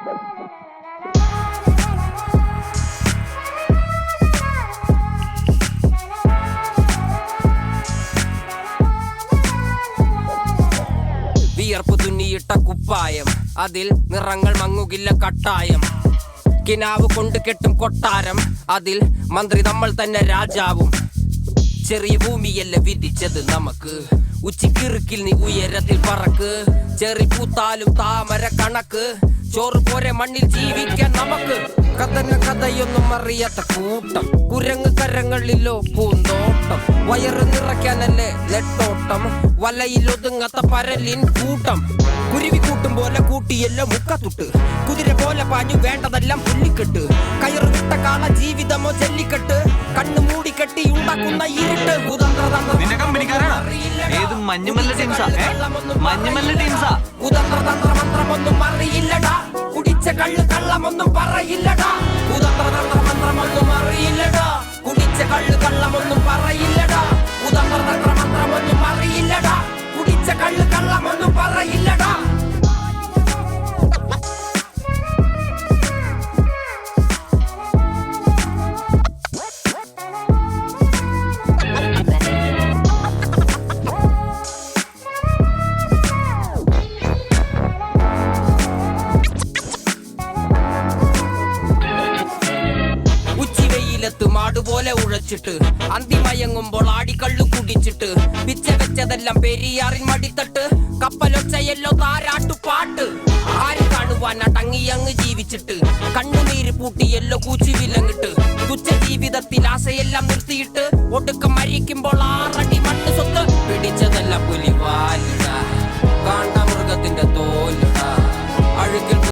വിയർപ്പ് തുന്നിയിട്ട കുപ്പായം, അതിൽ നിറങ്ങൾ മങ്ങുകില്ല കട്ടായം. കിനാവ് കൊണ്ട് കെട്ടും കൊട്ടാരം, അതിൽ മന്ത്രി നമ്മൾ തന്നെ രാജാവും. ചെറിയ ഭൂമിയല്ല വിധിച്ചത് നമുക്ക്, ഉച്ചിക്കിറുക്കിൽ നീ ഉയരത്തിൽ പറക്ക്. ചെറി പൂത്താലും താമര കണക്ക്, ചോറ് പോരെ മണ്ണിൽ ജീവിക്കാൻ നമുക്ക്. കഥന കഥയൊന്നും അറിയാത്ത കൂട്ടം, കുരങ്ങ് കരങ്ങളിലോ പൂന്തോട്ടം. വയറ് നിറയ്ക്കാനല്ലേ നെട്ടോട്ടം, വലയിൽ ഒതുങ്ങാത്ത പരലിൻ കൂട്ടം. കുരുവി കൂട്ടും പോലെ കൂട്ടിയല്ലോ മുക്കത്തുട്ട്, കുതിര പോലെ പാഞ്ഞു വേണ്ടതെല്ലാം പുല്ലിക്കെട്ട്. കയറ് വിട്ട കാള ജീവിതമോ ജല്ലിക്കെട്ട്, കണ്ണു മൂടിക്കെട്ടി ഉണ്ടാക്കുന്ന ഇരുട്ട്. കുതന്ത്രതന്ത്രമന്ത്രമൊന്നും അറിയില്ലടാ, കുടിച്ച കള്ള് കള്ളമൊന്നും പറയില്ലടാ. കുതന്ത്രതന്ത്രമന്ത്രമൊന്നും അറിയില്ലടാ, കുടിച്ച കള്ള് കള്ളമൊന്നും പറയില്ലടാ. കുതന്ത്രതന്ത്രമന്ത്രമൊന്നും അറിയില്ലടാ, കുടിച്ച കള്ള് കള്ളമൊന്നും പറയില്ലടാ. മാടുപോലെ ഉഴച്ചിട്ട് അന്തിമയങ്ങുമ്പോൾ ആടിക്കള്ളു കുടിച്ചിട്ട്, പിച്ച വെച്ചതെല്ലാം പെരിയാറിൻ മടിത്തട്ട്. കപ്പലൊച്ചയല്ലോ താരാട്ടുപാട്ട്, ആര് കാണുവാൻ അടങ്ങിയങ്ങ് ജീവിച്ചിട്ട്. കണ്ണുനീര് പൂട്ടിയല്ലോ കൂച്ചി വിലങ്ങിട്ട്, തുച്ഛ ജീവിതത്തിൽ ആശയെല്ലാം നിർത്തിയിട്ട് ഒടുക്കം മരിക്കുമ്പോൾ